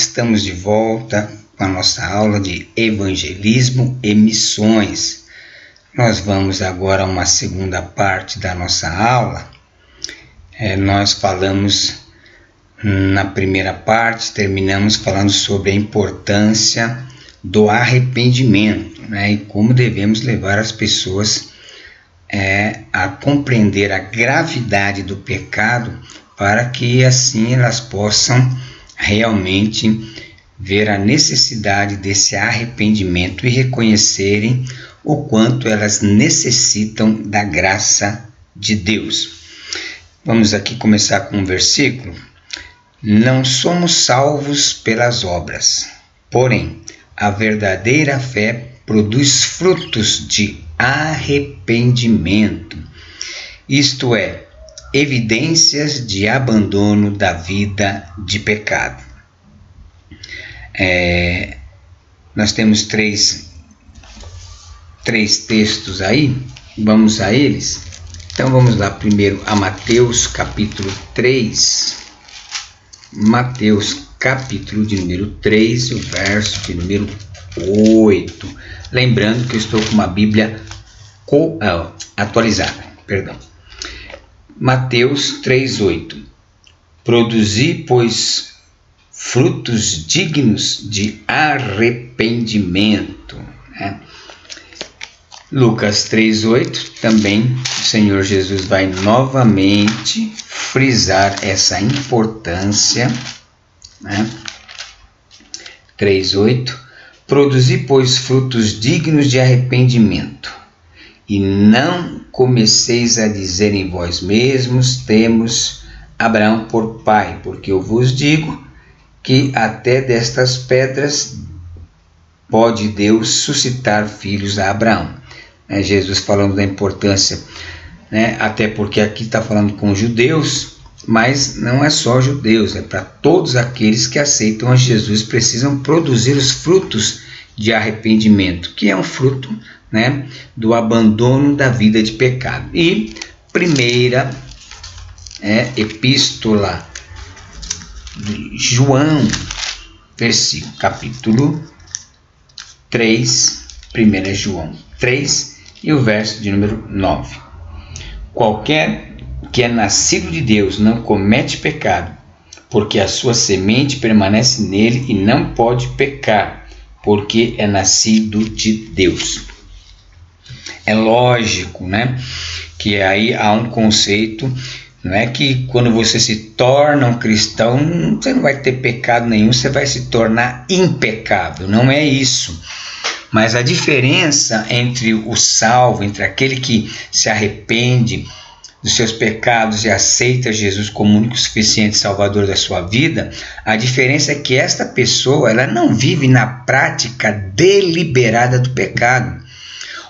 estamos de volta com a nossa aula de evangelismo e missões. Nós vamos agora a uma segunda parte da nossa aula. Nós falamos na primeira parte, terminamos falando sobre a importância do arrependimento, e como devemos levar as pessoas a compreender a gravidade do pecado, para que assim elas possam realmente ver a necessidade desse arrependimento e reconhecerem o quanto elas necessitam da graça de Deus. Vamos aqui começar com um versículo. Não somos salvos pelas obras, porém a verdadeira fé produz frutos de arrependimento, isto é, evidências de abandono da vida de pecado. Nós temos três textos aí, vamos a eles. Então vamos lá primeiro a Mateus capítulo 3, Mateus capítulo de número 3, o verso de número 8. Lembrando que eu estou com uma Bíblia atualizada, Mateus 3:8. Produzi, pois, frutos dignos de arrependimento. Lucas 3:8, também o Senhor Jesus vai novamente frisar essa importância. 3:8. Produzi, pois, frutos dignos de arrependimento, e não comeceis a dizer em vós mesmos, temos Abraão por pai, porque eu vos digo que até destas pedras pode Deus suscitar filhos a Abraão. Jesus falando da importância, até porque aqui está falando com judeus, mas não é só judeus, é para todos aqueles que aceitam a Jesus, precisam produzir os frutos de arrependimento, que é um fruto do abandono da vida de pecado. E primeira epístola de João, capítulo 3, 1 João 3 e o verso de número 9. Qualquer que é nascido de Deus não comete pecado, porque a sua semente permanece nele e não pode pecar, porque é nascido de Deus. É lógico, que aí há um conceito, não é que quando você se torna um cristão, você não vai ter pecado nenhum, você vai se tornar impecável, não é isso. Mas a diferença entre o salvo, entre aquele que se arrepende dos seus pecados e aceita Jesus como único e suficiente salvador da sua vida, a diferença é que esta pessoa ela não vive na prática deliberada do pecado.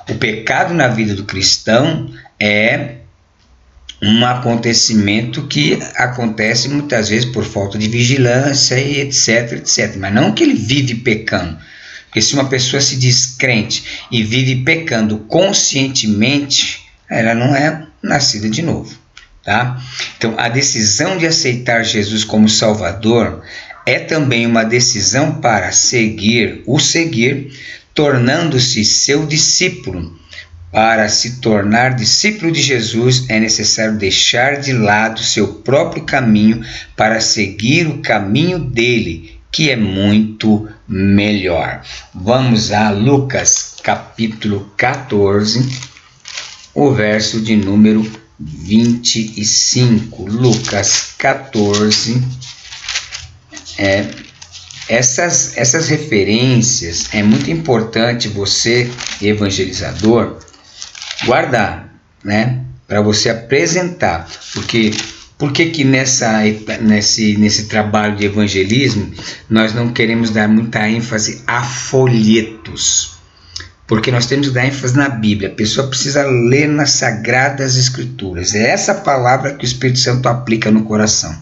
O pecado na vida do cristão é um acontecimento que acontece muitas vezes por falta de vigilância e etc, mas não que ele vive pecando. Porque se uma pessoa se diz crente e vive pecando conscientemente, ela não é nascida de novo, Então, a decisão de aceitar Jesus como Salvador é também uma decisão para seguir, tornando-se seu discípulo. Para se tornar discípulo de Jesus, é necessário deixar de lado seu próprio caminho para seguir o caminho dele, que é muito melhor. Vamos a Lucas capítulo 14, o verso de número 25. Lucas 14. Essas referências é muito importante você, evangelizador, guardar, para você apresentar, porque que nesse trabalho de evangelismo nós não queremos dar muita ênfase a folhetos, porque nós temos que dar ênfase na Bíblia. A pessoa precisa ler nas Sagradas Escrituras, é essa palavra que o Espírito Santo aplica no coração,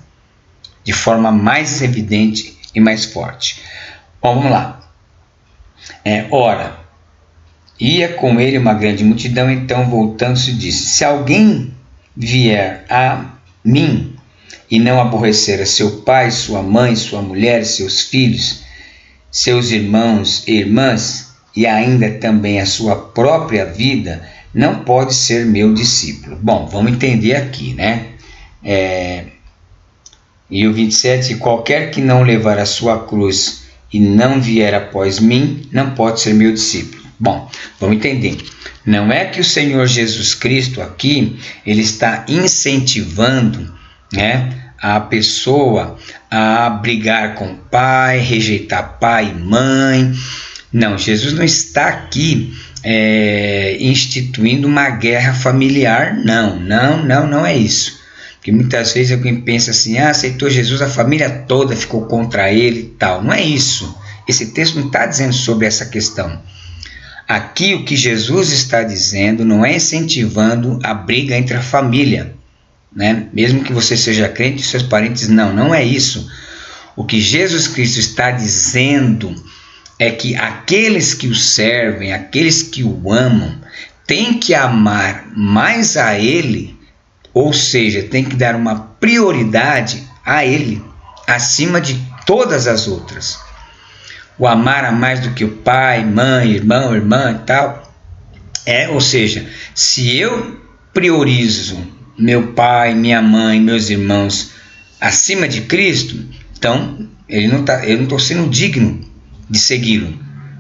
de forma mais evidente e mais forte. Bom, vamos lá. Ora, ia com ele uma grande multidão, então voltando-se disse, se alguém vier a mim e não aborrecer a seu pai, sua mãe, sua mulher, seus filhos, seus irmãos e irmãs, e ainda também a sua própria vida, não pode ser meu discípulo. Bom, vamos entender aqui, né? E o 27, qualquer que não levar a sua cruz e não vier após mim, não pode ser meu discípulo. Bom, vamos entender. Não é que o Senhor Jesus Cristo aqui, ele está incentivando, né, a pessoa a brigar com o pai, rejeitar pai e mãe. Não, Jesus não está aqui instituindo uma guerra familiar, não é isso. Porque muitas vezes alguém pensa assim, aceitou Jesus, a família toda ficou contra ele e tal. Não é isso. Esse texto não está dizendo sobre essa questão. Aqui o que Jesus está dizendo não é incentivando a briga entre a família, né? Mesmo que você seja crente e seus parentes não é isso. O que Jesus Cristo está dizendo é que aqueles que o servem, aqueles que o amam, têm que amar mais a ele, ou seja, tem que dar uma prioridade a ele, acima de todas as outras. O amar a mais do que o pai, mãe, irmão, irmã e tal. Ou seja, se eu priorizo meu pai, minha mãe, meus irmãos acima de Cristo, então eu não estou sendo digno de segui-lo.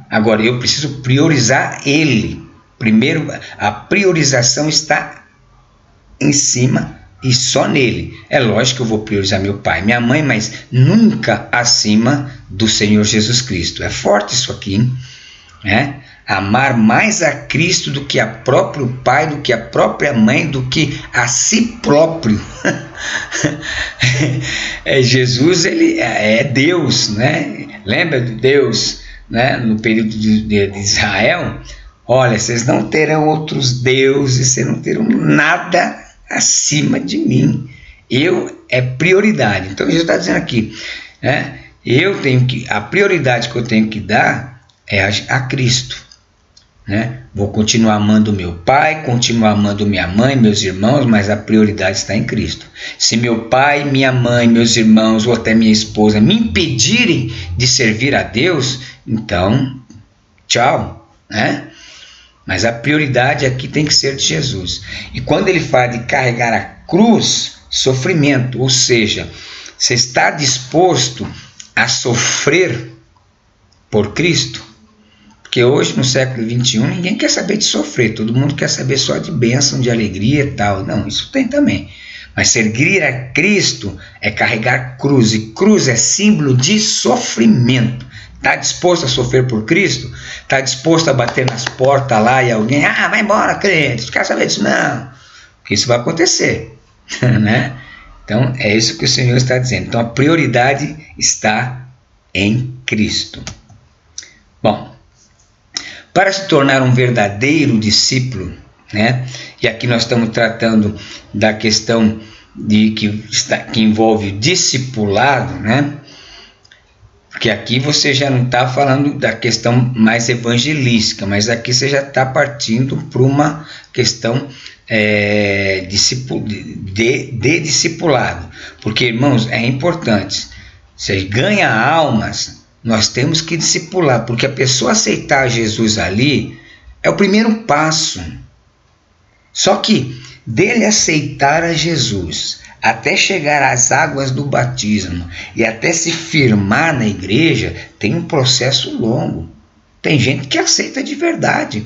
Agora, eu preciso priorizar ele. Primeiro, a priorização está em cima e só nele. É lógico que eu vou priorizar meu pai, minha mãe, mas nunca acima do Senhor Jesus Cristo. É forte isso aqui, né? Amar mais a Cristo do que a próprio pai, do que a própria mãe, do que a si próprio. Jesus, ele é Deus, né? Lembra de Deus, né? No período de Israel? Olha, vocês não terão outros deuses, vocês não terão nada acima de mim. Eu é prioridade. Então Jesus está dizendo aqui, né? A prioridade que eu tenho que dar é a Cristo, né? Vou continuar amando meu pai, continuar amando minha mãe, meus irmãos, mas a prioridade está em Cristo. Se meu pai, minha mãe, meus irmãos ou até minha esposa me impedirem de servir a Deus, então tchau, né? Mas a prioridade aqui tem que ser de Jesus. E quando ele fala de carregar a cruz, sofrimento, ou seja, você está disposto a sofrer por Cristo? Porque hoje, no século XXI, ninguém quer saber de sofrer, todo mundo quer saber só de bênção, de alegria e tal. Não, isso tem também. Mas servir a Cristo é carregar cruz, e cruz é símbolo de sofrimento. Está disposto a sofrer por Cristo? Está disposto a bater nas portas lá e alguém, vai embora, crente, não quer saber disso não. Porque isso vai acontecer, né? Então, é isso que o Senhor está dizendo. Então, a prioridade está em Cristo. Bom, para se tornar um verdadeiro discípulo, né? E aqui nós estamos tratando da questão que envolve o discipulado, né? Porque aqui você já não está falando da questão mais evangelística, mas aqui você já está partindo para uma questão de discipulado. Porque, irmãos, é importante. Se ganha almas, nós temos que discipular, porque a pessoa aceitar Jesus ali é o primeiro passo. Só que dele aceitar a Jesus até chegar às águas do batismo e até se firmar na igreja, tem um processo longo. Tem gente que aceita de verdade,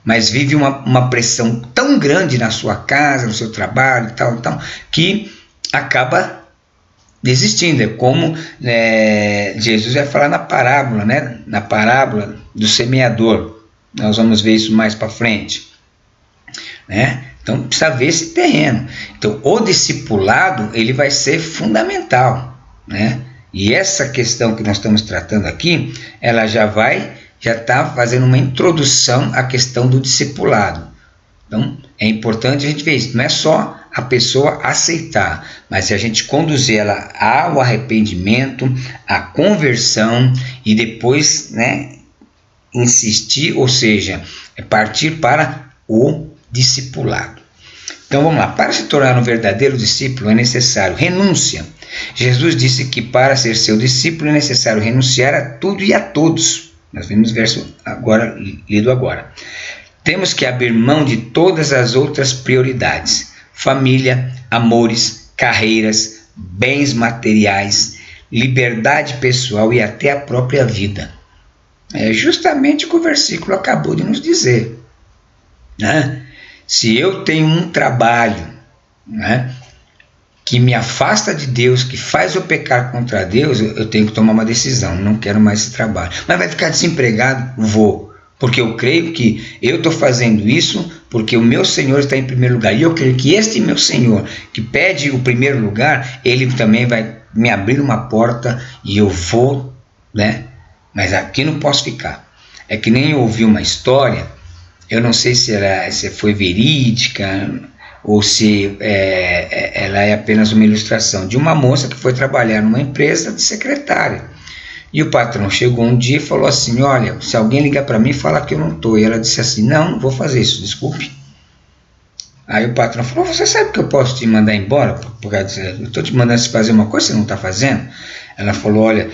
mas vive uma pressão tão grande na sua casa, no seu trabalho e tal, que acaba desistindo. É como Jesus vai falar na parábola, né? Na parábola do semeador. Nós vamos ver isso mais para frente, né? Então precisa ver esse terreno. Então o discipulado ele vai ser fundamental, né? E essa questão que nós estamos tratando aqui, ela já está fazendo uma introdução à questão do discipulado. Então é importante a gente ver isso. Não é só a pessoa aceitar, mas se a gente conduzir ela ao arrependimento, à conversão e depois, né, insistir, ou seja, partir para o discipulado. Então vamos lá, para se tornar um verdadeiro discípulo é necessário renúncia. Jesus disse que para ser seu discípulo é necessário renunciar a tudo e a todos. Nós vimos o verso agora, lido agora. Temos que abrir mão de todas as outras prioridades: família, amores, carreiras, bens materiais, liberdade pessoal e até a própria vida. É justamente o que o versículo acabou de nos dizer, né? Se eu tenho um trabalho, né, que me afasta de Deus, que faz eu pecar contra Deus, eu tenho que tomar uma decisão. Não quero mais esse trabalho. Mas vai ficar desempregado? Vou. Porque eu creio que eu estou fazendo isso porque o meu Senhor está em primeiro lugar. E eu creio que este meu Senhor, que pede o primeiro lugar, Ele também vai me abrir uma porta e eu vou, né? Mas aqui não posso ficar. É que nem eu ouvi uma história, eu não sei se foi verídica ou se ela é apenas uma ilustração, de uma moça que foi trabalhar numa empresa de secretária. E o patrão chegou um dia e falou assim: olha, se alguém ligar para mim, fala que eu não estou. E ela disse assim: não vou fazer isso, desculpe. Aí o patrão falou: você sabe que eu posso te mandar embora? Eu estou te mandando fazer uma coisa que você não está fazendo. Ela falou: olha,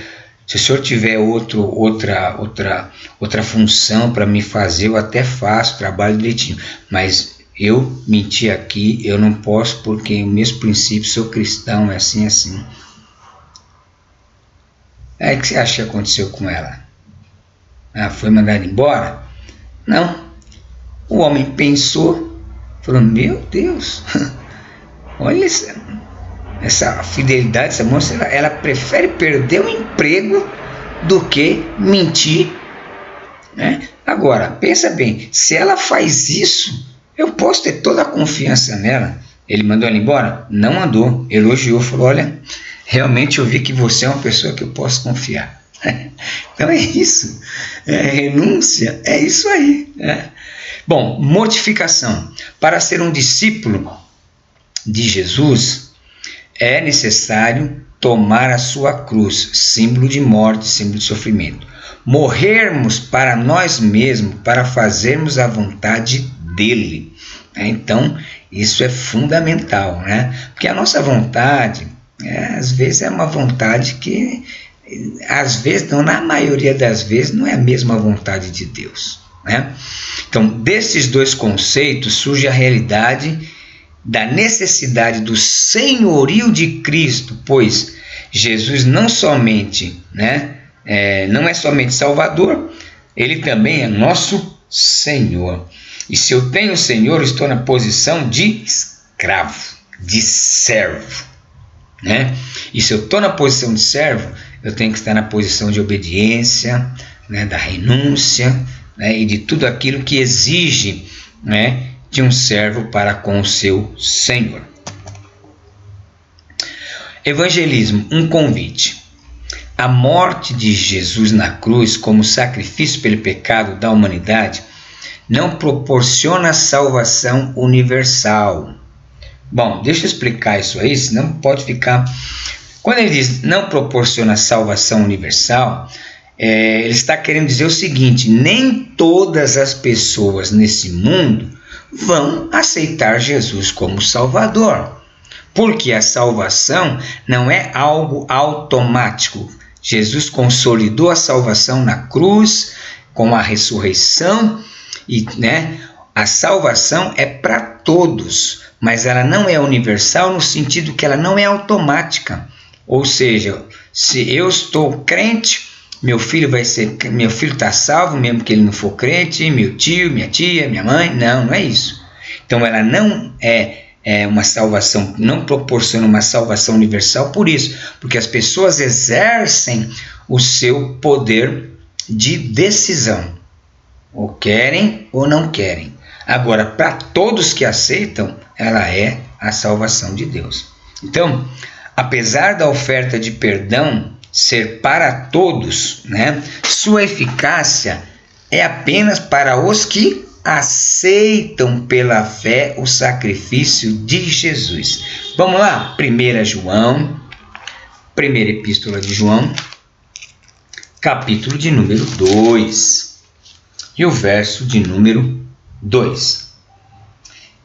se o senhor tiver outra função para me fazer, eu até faço, trabalho direitinho. Mas eu menti aqui, eu não posso, porque o mesmo princípio, sou cristão, é assim, assim. Aí o que você acha que aconteceu com ela? Foi mandada embora? Não. O homem pensou, falou: meu Deus, olha essa fidelidade, essa moça, ela prefere perder o emprego do que mentir, né? Agora, pensa bem, se ela faz isso, eu posso ter toda a confiança nela. Ele mandou ela embora? Não mandou, elogiou, falou: olha, realmente eu vi que você é uma pessoa que eu posso confiar. Então é isso, renúncia, é isso aí, né? Bom, mortificação. Para ser um discípulo de Jesus, é necessário tomar a sua cruz, símbolo de morte, símbolo de sofrimento. Morrermos para nós mesmos, para fazermos a vontade dele. Então, isso é fundamental, né? Porque a nossa vontade, às vezes é uma vontade que, às vezes, não, na maioria das vezes, não é a mesma vontade de Deus, né? Então, desses dois conceitos surge a realidade da necessidade do senhorio de Cristo, pois Jesus não somente, não é somente Salvador, Ele também é nosso Senhor. E se eu tenho Senhor, eu estou na posição de escravo, de servo, né? E se eu estou na posição de servo, eu tenho que estar na posição de obediência, né, da renúncia, né, e de tudo aquilo que exige, né, de um servo para com o seu Senhor. Evangelismo, um convite. A morte de Jesus na cruz como sacrifício pelo pecado da humanidade não proporciona salvação universal. Bom, deixa eu explicar isso aí, senão pode ficar... Quando ele diz não proporciona salvação universal, ele está querendo dizer o seguinte: nem todas as pessoas nesse mundo vão aceitar Jesus como Salvador, porque a salvação não é algo automático. Jesus consolidou a salvação na cruz, com a ressurreição, e, a salvação é para todos, mas ela não é universal no sentido que ela não é automática. Ou seja, se eu estou crente, meu filho está salvo, mesmo que ele não for crente, meu tio, minha tia, minha mãe, não é isso. Então ela não é uma salvação, não proporciona uma salvação universal por isso, porque as pessoas exercem o seu poder de decisão, ou querem ou não querem. Agora, para todos que aceitam, ela é a salvação de Deus. Então, apesar da oferta de perdão ser para todos, sua eficácia é apenas para os que aceitam pela fé o sacrifício de Jesus. Vamos lá? 1 João, primeira epístola de João, capítulo de número 2, e o verso de número 2.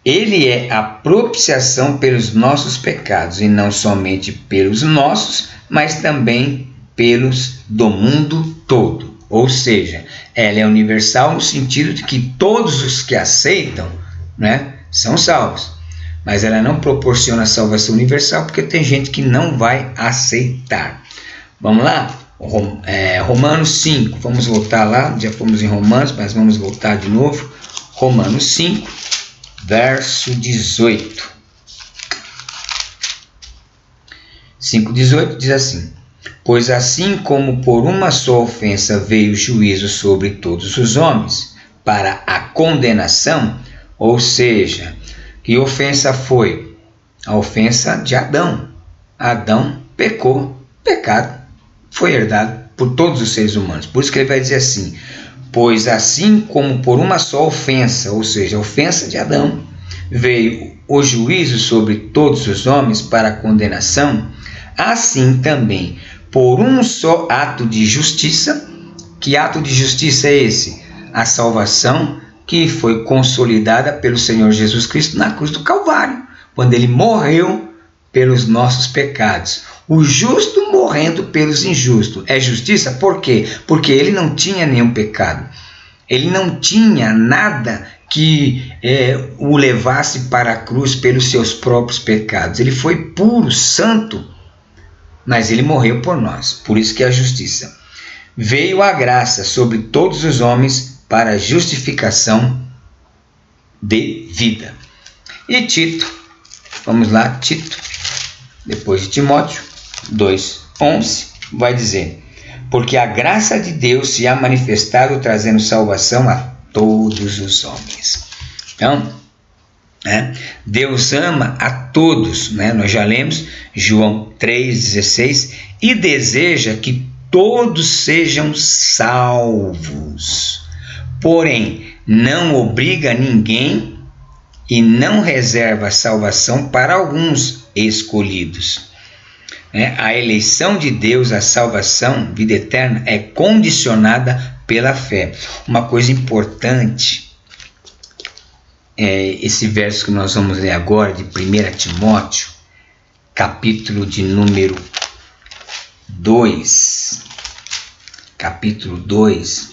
Ele é a propiciação pelos nossos pecados, e não somente pelos nossos, mas também pelos do mundo todo. Ou seja, ela é universal no sentido de que todos os que aceitam, né, são salvos. Mas ela não proporciona salvação universal porque tem gente que não vai aceitar. Vamos lá? Romanos 5. Vamos voltar lá. Já fomos em Romanos, mas vamos voltar de novo. Romanos 5, verso 18. 5,18 diz assim: pois assim como por uma só ofensa veio o juízo sobre todos os homens, para a condenação, ou seja, que ofensa foi? A ofensa de Adão. Adão pecou, pecado foi herdado por todos os seres humanos. Por isso que ele vai dizer assim: pois assim como por uma só ofensa, ou seja, a ofensa de Adão, veio o juízo sobre todos os homens para a condenação, assim também por um só ato de justiça. Que ato de justiça é esse? A salvação que foi consolidada pelo Senhor Jesus Cristo na cruz do Calvário, quando ele morreu pelos nossos pecados. O justo morrendo pelos injustos. É justiça por quê? Porque ele não tinha nenhum pecado. Ele não tinha nada que o levasse para a cruz pelos seus próprios pecados. Ele foi puro, santo, mas ele morreu por nós. Por isso que é a justiça. Veio a graça sobre todos os homens para a justificação de vida. E Tito, vamos lá, Tito, depois de Timóteo 2,11, vai dizer: porque a graça de Deus se há manifestado trazendo salvação a todos os homens. Então, Deus ama a todos, nós já lemos João 3,16, e deseja que todos sejam salvos. Porém, não obriga ninguém e não reserva salvação para alguns escolhidos. A eleição de Deus, a salvação, vida eterna, é condicionada pela fé. Uma coisa importante é esse verso que nós vamos ler agora, de 1 Timóteo, capítulo de número 2. Capítulo 2,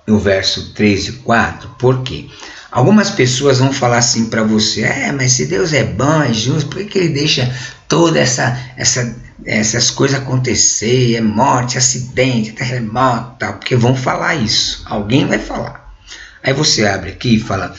o verso 3 e 4. Por quê? Algumas pessoas vão falar assim para você: mas se Deus é bom, é justo, por que ele deixa todas essas coisas acontecer? É morte, acidente, terremoto, tal. Porque vão falar isso, alguém vai falar. Aí você abre aqui e fala: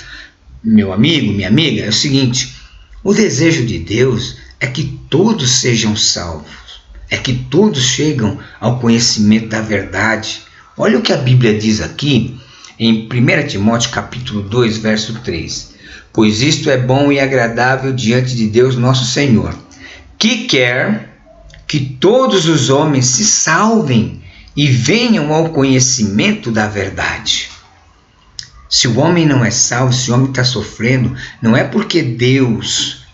meu amigo, minha amiga, é o seguinte, o desejo de Deus é que todos sejam salvos, é que todos chegam ao conhecimento da verdade. Olha o que a Bíblia diz aqui, em 1 Timóteo capítulo 2, verso 3. Pois isto é bom e agradável diante de Deus nosso Senhor, que quer que todos os homens se salvem e venham ao conhecimento da verdade. Se o homem não é salvo, se o homem está sofrendo, não é porque Deus,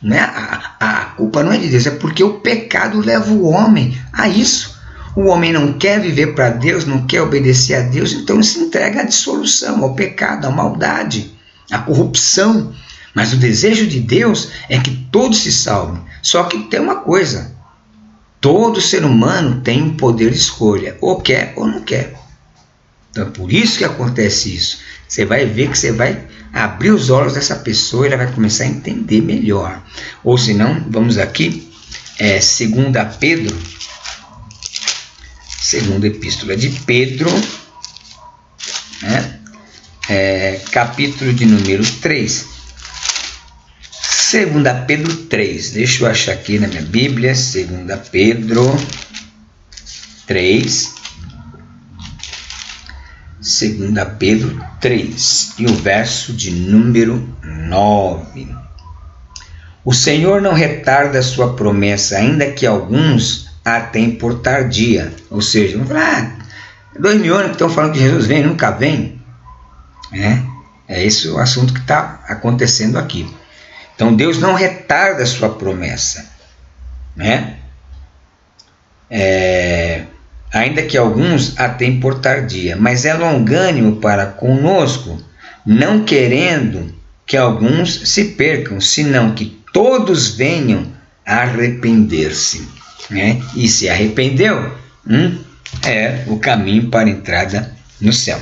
a culpa não é de Deus, é porque o pecado leva o homem a isso. O homem não quer viver para Deus, não quer obedecer a Deus, então se entrega à dissolução, ao pecado, à maldade, à corrupção. Mas o desejo de Deus é que todos se salvem. Só que tem uma coisa: todo ser humano tem um poder de escolha, ou quer ou não quer. Então é por isso que acontece isso. Você vai ver que você vai abrir os olhos dessa pessoa e ela vai começar a entender melhor. Ou se não, vamos aqui, 2 Pedro, segunda epístola de Pedro, capítulo de número 3. 2 Pedro 3, deixa eu achar aqui na minha Bíblia, 2 Pedro 3, 2 Pedro 3, e o verso de número 9. O Senhor não retarda a sua promessa, ainda que alguns a têm por tardia. Ou seja, vão falar: 2000 anos que estão falando que Jesus vem, nunca vem. É esse o assunto que está acontecendo aqui. Então Deus não retarda a sua promessa, ainda que alguns a têm por tardia, mas é longânimo para conosco, não querendo que alguns se percam, senão que todos venham a arrepender-se. Né? E se arrependeu, é o caminho para a entrada no céu.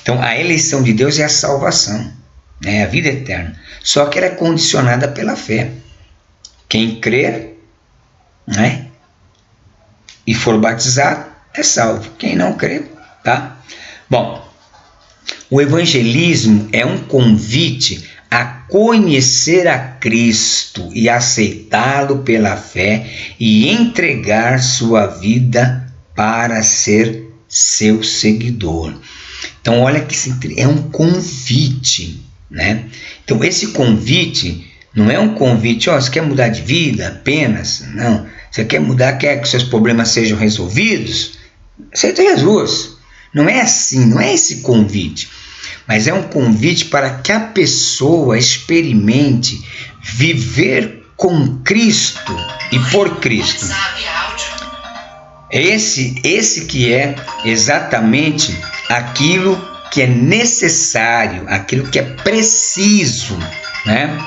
Então, a eleição de Deus é a salvação, é a vida eterna. Só que ela é condicionada pela fé. Quem crer, né, e for batizado é salvo. Quem não crer, tá? Bom, o evangelismo é um convite a conhecer a Cristo e aceitá-lo pela fé e entregar sua vida para ser seu seguidor. Então, olha que é um convite, né? Então, esse convite não é um convite, você quer mudar de vida apenas? Não. Você quer mudar, quer que seus problemas sejam resolvidos? Aceita Jesus. Não é assim, não é esse convite. Mas é um convite para que a pessoa experimente viver com Cristo e por Cristo. Esse que é exatamente aquilo que é necessário, aquilo que é preciso, né,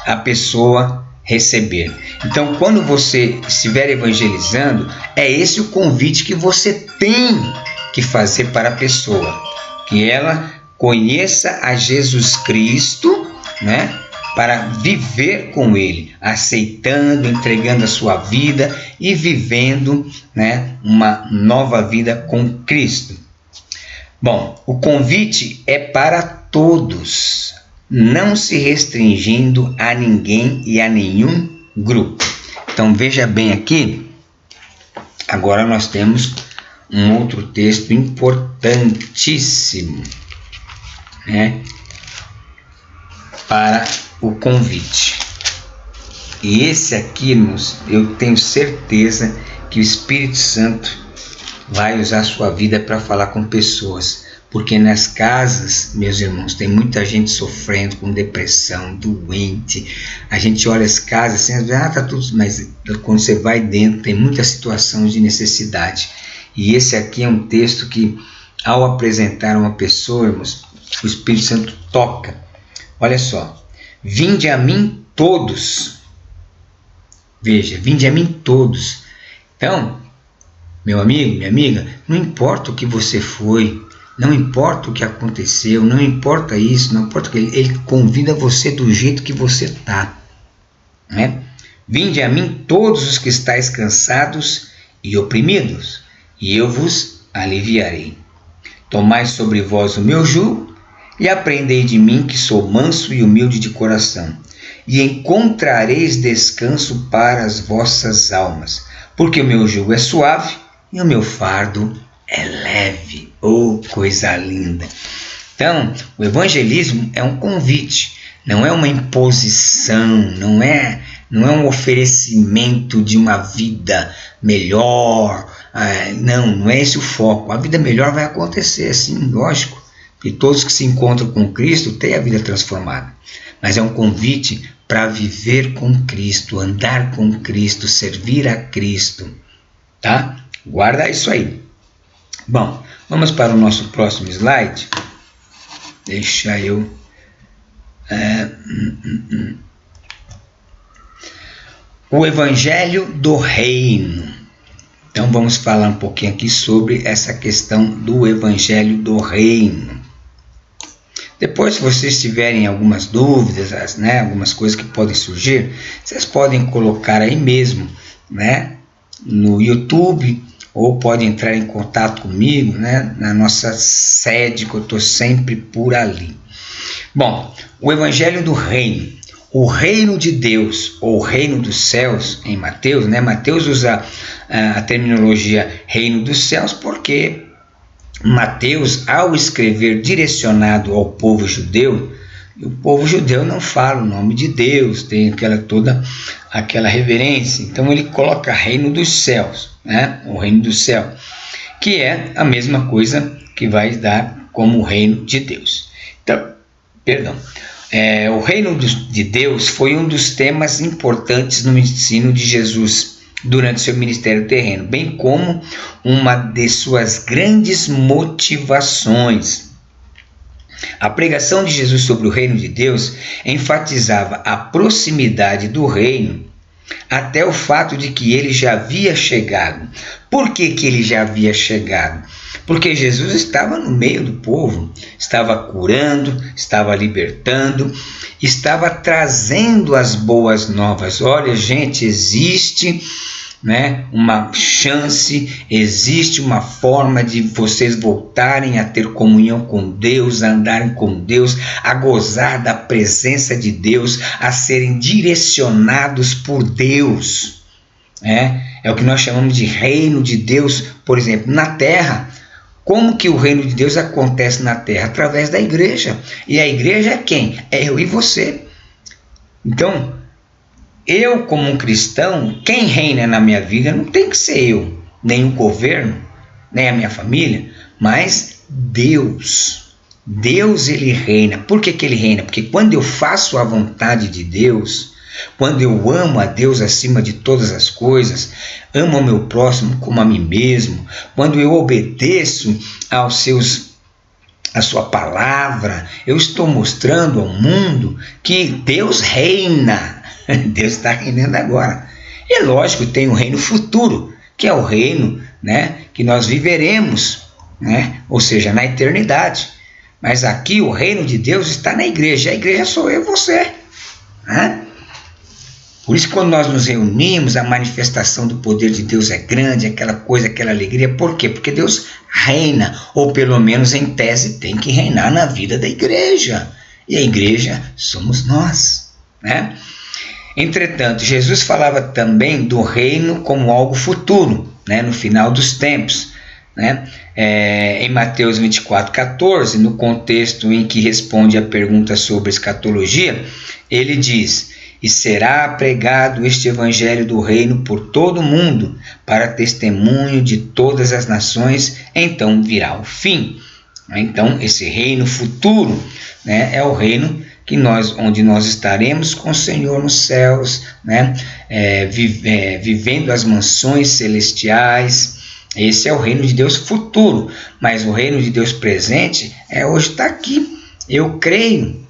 a pessoa receber. Então, quando você estiver evangelizando, é esse o convite que você tem que fazer para a pessoa, que ela conheça a Jesus Cristo, né, para viver com Ele, aceitando, entregando a sua vida e vivendo, né, uma nova vida com Cristo. Bom, o convite é para todos, não se restringindo a ninguém e a nenhum grupo. Então veja bem aqui, agora nós temos um outro texto importantíssimo, né, para o convite. E esse aqui, irmãos, eu tenho certeza que o Espírito Santo vai usar a sua vida para falar com pessoas, porque nas casas, meus irmãos, tem muita gente sofrendo com depressão, doente. A gente olha as casas assim, tá tudo, mas quando você vai dentro tem muita situação de necessidade. E esse aqui é um texto que, ao apresentar uma pessoa, irmãos, o Espírito Santo toca. Olha só, vinde a mim todos. Veja, vinde a mim todos. Então, meu amigo, minha amiga, não importa o que você foi, não importa o que aconteceu, não importa isso, não importa o que ele convida você do jeito que você está, né? Vinde a mim todos os que estáis cansados e oprimidos, e eu vos aliviarei. Tomai sobre vós o meu jugo e aprendei de mim, que sou manso e humilde de coração, e encontrareis descanso para as vossas almas, porque o meu jugo é suave e o meu fardo é leve. Oh, coisa linda! Então, o evangelismo é um convite, não é uma imposição, não é um oferecimento de uma vida melhor. Não é esse o foco. A vida melhor vai acontecer, sim, lógico, porque todos que se encontram com Cristo têm a vida transformada. Mas é um convite para viver com Cristo, andar com Cristo, servir a Cristo, tá? Guarda isso aí. Bom, vamos para o nosso próximo slide. Deixa eu... O Evangelho do Reino. Então vamos falar um pouquinho aqui sobre essa questão do Evangelho do Reino. Depois, se vocês tiverem algumas dúvidas, né, algumas coisas que podem surgir, vocês podem colocar aí mesmo, né, no YouTube, ou pode entrar em contato comigo, né, na nossa sede, que eu estou sempre por ali. Bom, o Evangelho do Reino, o reino de Deus, ou reino dos céus, em Mateus, né? Mateus usa a terminologia reino dos céus porque Mateus, ao escrever direcionado ao povo judeu, o povo judeu não fala o nome de Deus, tem toda aquela reverência, então ele coloca reino dos céus, né? O reino do céu, que é a mesma coisa que vai dar como o reino de Deus. Então, o reino de Deus foi um dos temas importantes no ensino de Jesus durante seu ministério terreno, bem como uma de suas grandes motivações. A pregação de Jesus sobre o reino de Deus enfatizava a proximidade do reino, até o fato de que ele já havia chegado. Por que ele já havia chegado? Porque Jesus estava no meio do povo, estava curando, estava libertando, estava trazendo as boas novas. Olha, gente, existe, uma chance, existe uma forma de vocês voltarem a ter comunhão com Deus, a andarem com Deus, a gozar da presença de Deus, a serem direcionados por Deus. É o que nós chamamos de reino de Deus, por exemplo, na terra. Como que o reino de Deus acontece na terra? Através da igreja. E a igreja é quem? É eu e você. Então, eu como um cristão, quem reina na minha vida não tem que ser eu, nem o governo, nem a minha família, mas Deus. Deus, ele reina. Por que ele reina? Porque quando eu faço a vontade de Deus, quando eu amo a Deus acima de todas as coisas, amo ao meu próximo como a mim mesmo, quando eu obedeço a sua palavra, eu estou mostrando ao mundo que Deus reina. Deus está reinando agora. É lógico, tem um reino futuro, que é o reino, que nós viveremos, ou seja, na eternidade. Mas aqui o reino de Deus está na igreja. A igreja sou eu e você. Por isso, quando nós nos reunimos, a manifestação do poder de Deus é grande, aquela coisa, aquela alegria. Por quê? Porque Deus reina, ou pelo menos em tese tem que reinar na vida da igreja. E a igreja somos nós. Entretanto, Jesus falava também do reino como algo futuro, no final dos tempos. Em Mateus 24:14, no contexto em que responde a pergunta sobre escatologia, ele diz: e será pregado este evangelho do reino por todo o mundo, para testemunho de todas as nações, então virá o fim. Então, esse reino futuro, é o reino onde nós estaremos com o Senhor nos céus, vivendo as mansões celestiais. Esse é o reino de Deus futuro, mas o reino de Deus presente hoje está aqui. Eu creio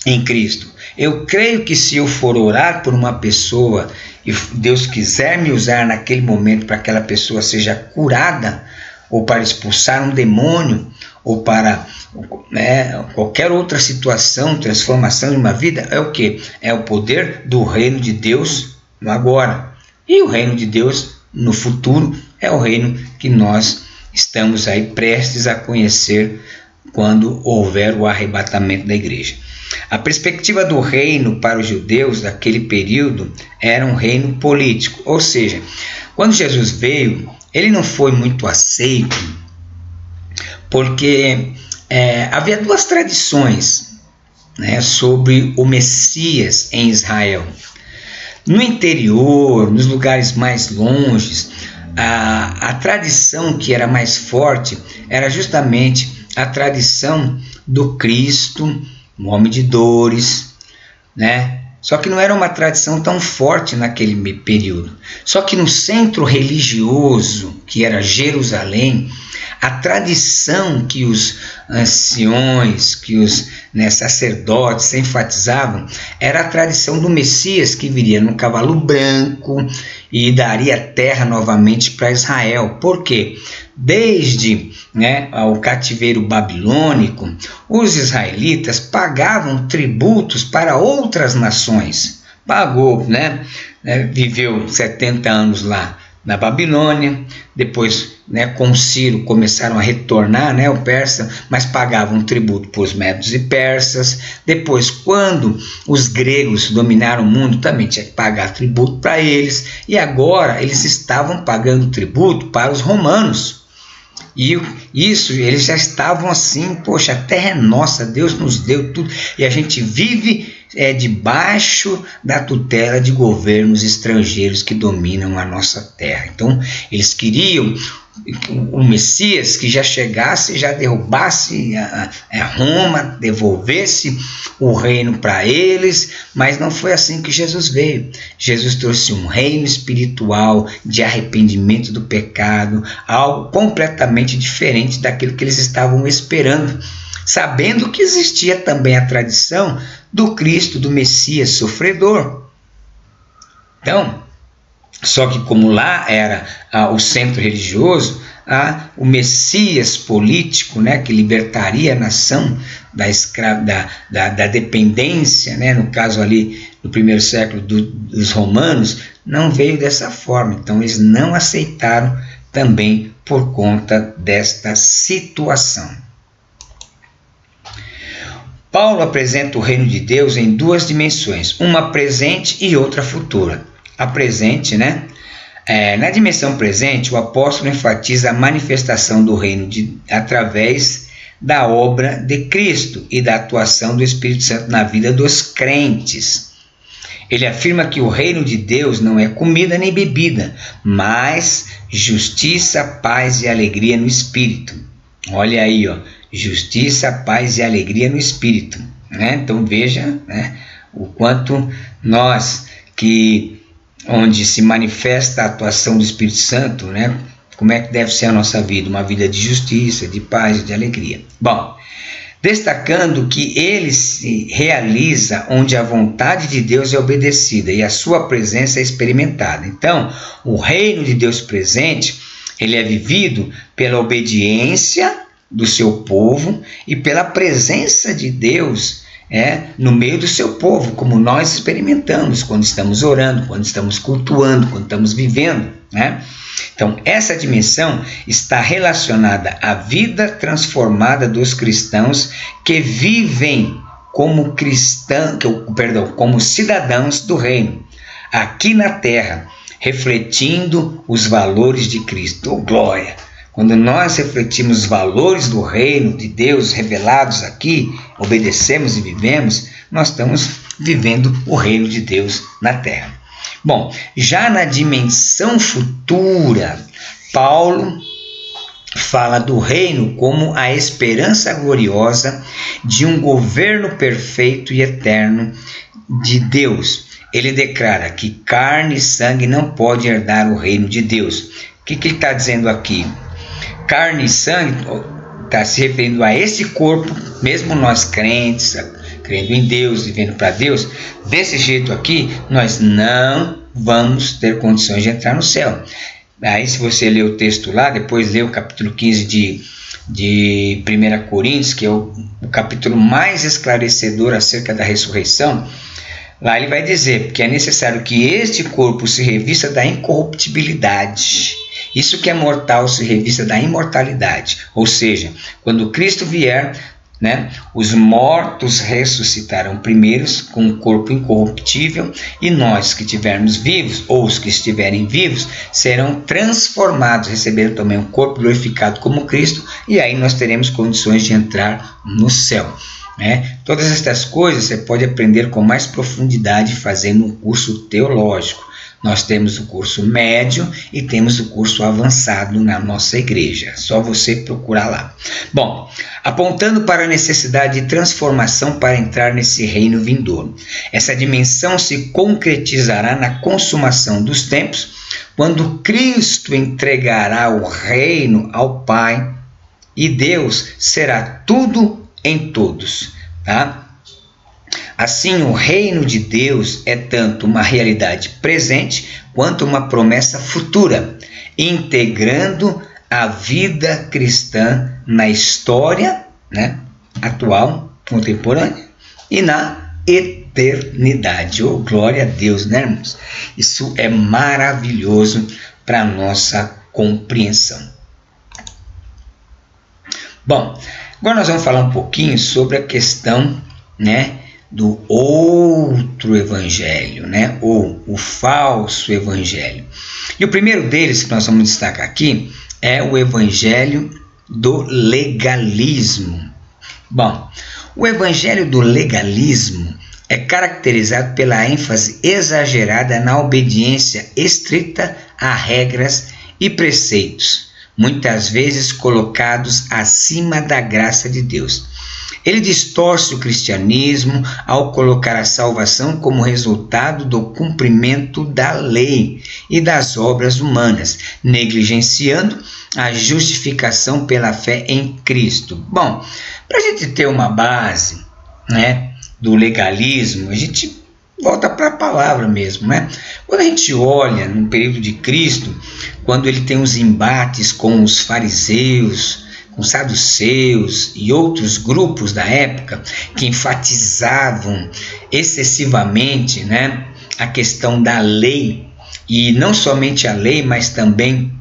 em Cristo. Eu creio que se eu for orar por uma pessoa e Deus quiser me usar naquele momento para que aquela pessoa seja curada, ou para expulsar um demônio, ou para qualquer outra situação, transformação de uma vida, é o quê? É o poder do reino de Deus no agora. E o reino de Deus no futuro é o reino que nós estamos aí prestes a conhecer quando houver o arrebatamento da igreja. A perspectiva do reino para os judeus daquele período era um reino político, ou seja, quando Jesus veio, ele não foi muito aceito, porque havia duas tradições sobre o Messias em Israel. No interior, nos lugares mais longes, a tradição que era mais forte era justamente a tradição do Cristo, um homem de dores, Só que não era uma tradição tão forte naquele período. Só que no centro religioso, que era Jerusalém, a tradição que os anciões, que os sacerdotes enfatizavam, era a tradição do Messias, que viria num cavalo branco e daria terra novamente para Israel. Por quê? Desde o cativeiro babilônico, os israelitas pagavam tributos para outras nações. Viveu 70 anos lá na Babilônia, depois com Ciro começaram a retornar, o persa, mas pagavam tributo para os medos e persas. Depois, quando os gregos dominaram o mundo, também tinha que pagar tributo para eles, e agora eles estavam pagando tributo para os romanos. E isso, eles já estavam assim, poxa, a terra é nossa, Deus nos deu tudo, e a gente vive debaixo da tutela de governos estrangeiros que dominam a nossa terra. Então, eles queriam o Messias que já chegasse, já derrubasse a Roma, devolvesse o reino para eles, mas não foi assim que Jesus veio. Jesus trouxe um reino espiritual de arrependimento do pecado, algo completamente diferente daquilo que eles estavam esperando. sabendo que existia também a tradição do Cristo, do Messias sofredor. Então, só que como lá era o centro religioso, o Messias político, né, que libertaria a nação da dependência, né, no caso ali no primeiro século dos romanos, não veio dessa forma. Então eles não aceitaram também por conta desta situação. Paulo apresenta o reino de Deus em duas dimensões, uma presente e outra futura. A presente, né? Na dimensão presente, o apóstolo enfatiza a manifestação do reino através da obra de Cristo e da atuação do Espírito Santo na vida dos crentes. Ele afirma que o reino de Deus não é comida nem bebida, mas justiça, paz e alegria no Espírito. Olha aí, justiça, paz e alegria no Espírito. Né? Então veja, né, o quanto nós onde se manifesta a atuação do Espírito Santo, né? Como é que deve ser a nossa vida? Uma vida de justiça, de paz e de alegria. Bom, destacando que ele se realiza onde a vontade de Deus é obedecida e a sua presença é experimentada. Então, o reino de Deus presente, ele é vivido pela obediência do seu povo e pela presença de Deus no meio do seu povo, como nós experimentamos quando estamos orando, quando estamos cultuando, quando estamos vivendo, né? Então, essa dimensão está relacionada à vida transformada dos cristãos que vivem como cidadãos do reino, aqui na terra, refletindo os valores de Cristo. Oh, glória! Quando nós refletimos os valores do reino de Deus revelados aqui, obedecemos e vivemos, nós estamos vivendo o reino de Deus na terra. Bom, já na dimensão futura, Paulo fala do reino como a esperança gloriosa de um governo perfeito e eterno de Deus. Ele declara que carne e sangue não podem herdar o reino de Deus. O que ele está dizendo aqui? Carne e sangue está se referindo a esse corpo, mesmo nós crentes, crendo em Deus, vivendo para Deus, desse jeito aqui, nós não vamos ter condições de entrar no céu. Aí, se você ler o texto lá, depois lê o capítulo 15 de 1 Coríntios, que é o capítulo mais esclarecedor acerca da ressurreição, lá ele vai dizer que é necessário que este corpo se revista da incorruptibilidade. Isso que é mortal se revista da imortalidade. Ou seja, quando Cristo vier, né, os mortos ressuscitarão primeiros com um corpo incorruptível e nós que estivermos vivos, ou os que estiverem vivos, serão transformados, receberão também um corpo glorificado como Cristo, e aí nós teremos condições de entrar no céu. Todas estas coisas você pode aprender com mais profundidade fazendo um curso teológico. Nós temos o curso médio e temos o curso avançado na nossa igreja. Só você procurar lá. Bom, apontando para a necessidade de transformação para entrar nesse reino vindouro. Essa dimensão se concretizará na consumação dos tempos, quando Cristo entregará o reino ao Pai e Deus será tudo em todos, tá? Assim, o reino de Deus é tanto uma realidade presente quanto uma promessa futura, integrando a vida cristã na história, né, atual, contemporânea e na eternidade. Oh, glória a Deus, né, irmãos? Isso é maravilhoso para a nossa compreensão. Bom, agora nós vamos falar um pouquinho sobre a questão, né, do outro evangelho, né? Ou o falso evangelho. E o primeiro deles que nós vamos destacar aqui é o evangelho do legalismo. Bom, o evangelho do legalismo é caracterizado pela ênfase exagerada na obediência estrita a regras e preceitos, muitas vezes colocados acima da graça de Deus. Ele distorce o cristianismo ao colocar a salvação como resultado do cumprimento da lei e das obras humanas, negligenciando a justificação pela fé em Cristo. Bom, para a gente ter uma base, né, do legalismo, a gente volta para a palavra mesmo, né? Quando a gente olha no período de Cristo, quando ele tem os embates com os fariseus, com os saduceus e outros grupos da época que enfatizavam excessivamente, né, a questão da lei, e não somente a lei, mas também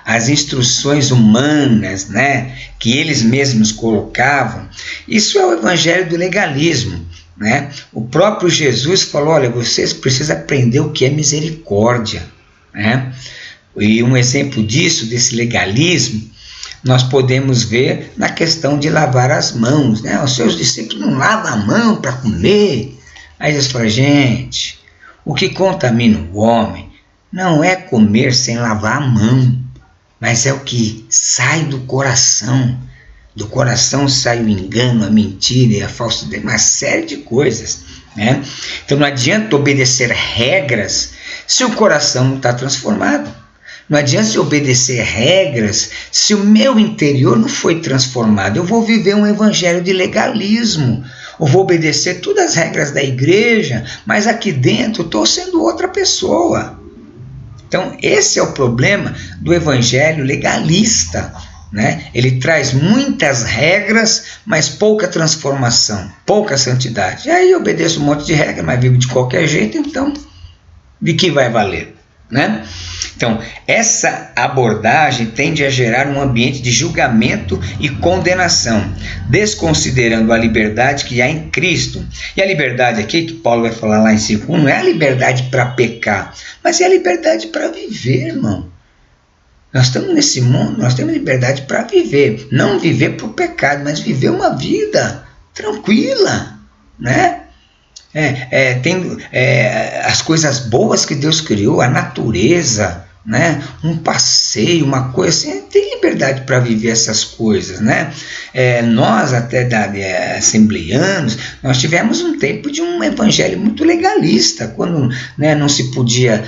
as instruções humanas, né, que eles mesmos colocavam. Isso é o evangelho do legalismo, né? O próprio Jesus falou: olha, vocês precisam aprender o que é misericórdia, né? E um exemplo disso, desse legalismo, nós podemos ver na questão de lavar as mãos, né? Os seus discípulos não lavam a mão para comer. Aí Jesus fala: gente, o que contamina o homem não é comer sem lavar a mão, mas é o que sai do coração. Do coração sai o engano, a mentira e a falsidade, uma série de coisas, né? Então não adianta obedecer regras se o coração não está transformado. Não adianta se obedecer regras se o meu interior não foi transformado. Eu vou viver um evangelho de legalismo. Eu vou obedecer todas as regras da igreja, mas aqui dentro estou sendo outra pessoa. Então esse é o problema do evangelho legalista, né? Ele traz muitas regras, mas pouca transformação, pouca santidade. E aí eu obedeço um monte de regras, mas vivo de qualquer jeito, então de que vai valer, né? Então, essa abordagem tende a gerar um ambiente de julgamento e condenação, desconsiderando a liberdade que há em Cristo. E a liberdade aqui, que Paulo vai falar lá em 5:1, não é a liberdade para pecar, mas é a liberdade para viver, irmão. Nós estamos nesse mundo, nós temos liberdade para viver, não viver por pecado, mas viver uma vida tranquila, né? Tem as coisas boas que Deus criou, a natureza, né? Um passeio, uma coisa assim, tem liberdade para viver essas coisas, né? Nós até assembleianos, nós tivemos um tempo de um evangelho muito legalista, quando, né, não se podia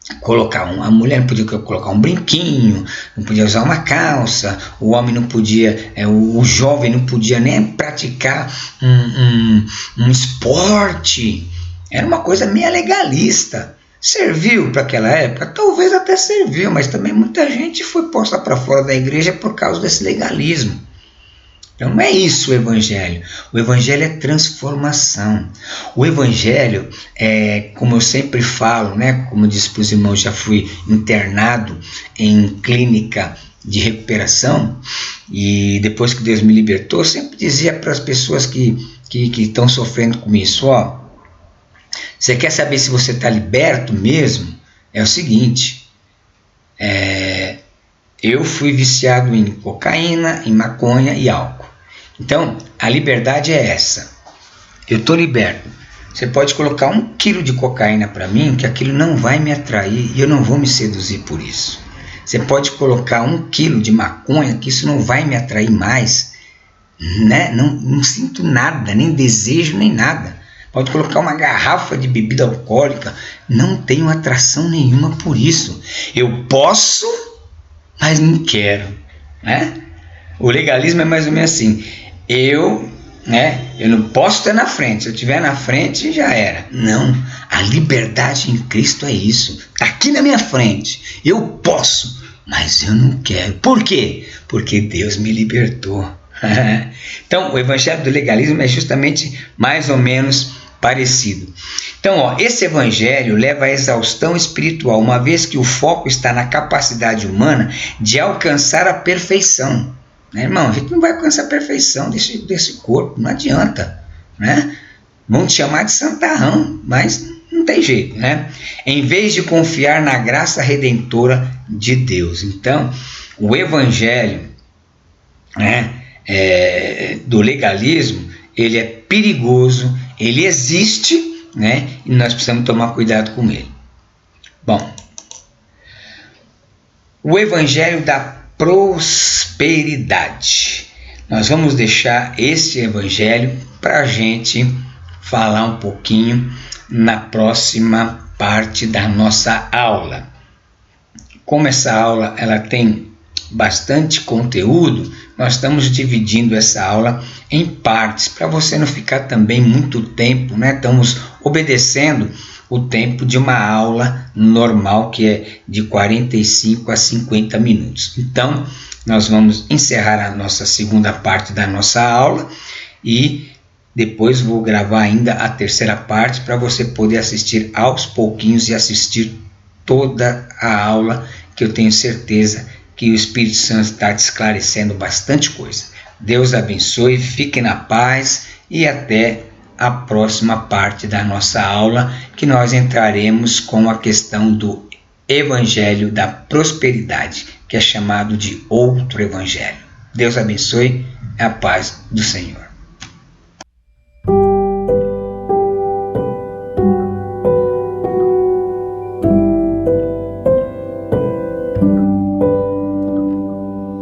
a mulher não podia colocar um brinquinho, não podia usar uma calça, o homem não podia, o jovem não podia nem praticar um esporte. Era uma coisa meio legalista. Serviu para aquela época? Talvez até serviu, mas também muita gente foi posta para fora da igreja por causa desse legalismo. Então não é isso o evangelho. O evangelho é transformação. O evangelho é, como eu sempre falo, né, como disse para os irmãos, já fui internado em clínica de recuperação, e depois que Deus me libertou, eu sempre dizia para as pessoas que estão sofrendo com isso: ó, você quer saber se você está liberto mesmo? É o seguinte, eu fui viciado em cocaína, em maconha e álcool. Então, a liberdade é essa. Eu estou liberto. Você pode colocar 1 quilo de cocaína para mim, que aquilo não vai me atrair e eu não vou me seduzir por isso. Você pode colocar 1 quilo de maconha, que isso não vai me atrair mais, né? Não sinto nada, nem desejo, nem nada. Pode colocar uma garrafa de bebida alcoólica, não tenho atração nenhuma por isso. Eu posso, mas não quero, né? O legalismo é mais ou menos assim: eu não posso estar na frente, se eu estiver na frente já era. Não, a liberdade em Cristo é isso, está aqui na minha frente, eu posso, mas eu não quero. Por quê? Porque Deus me libertou. Então o evangelho do legalismo é justamente mais ou menos parecido. Então, esse evangelho leva à exaustão espiritual, uma vez que o foco está na capacidade humana de alcançar a perfeição. Né, irmão? A gente não vai alcançar a perfeição desse corpo, não adianta, né? Vão te chamar de santarrão, mas não tem jeito, né? Em vez de confiar na graça redentora de Deus. Então, o evangelho, né, do legalismo, ele é perigoso, ele existe, né? E nós precisamos tomar cuidado com ele. Bom, O Evangelho da Prosperidade. Nós vamos deixar esse Evangelho para a gente falar um pouquinho na próxima parte da nossa aula. Como essa aula ela tem bastante conteúdo, nós estamos dividindo essa aula em partes, para você não ficar também muito tempo, né? Estamos obedecendo o tempo de uma aula normal, que é de 45 a 50 minutos. Então, nós vamos encerrar a nossa segunda parte da nossa aula e depois vou gravar ainda a terceira parte para você poder assistir aos pouquinhos e assistir toda a aula, que eu tenho certeza que o Espírito Santo está te esclarecendo bastante coisa. Deus abençoe, fique na paz e até a próxima parte da nossa aula, que nós entraremos com a questão do Evangelho da Prosperidade, que é chamado de outro Evangelho. Deus abençoe, a paz do Senhor.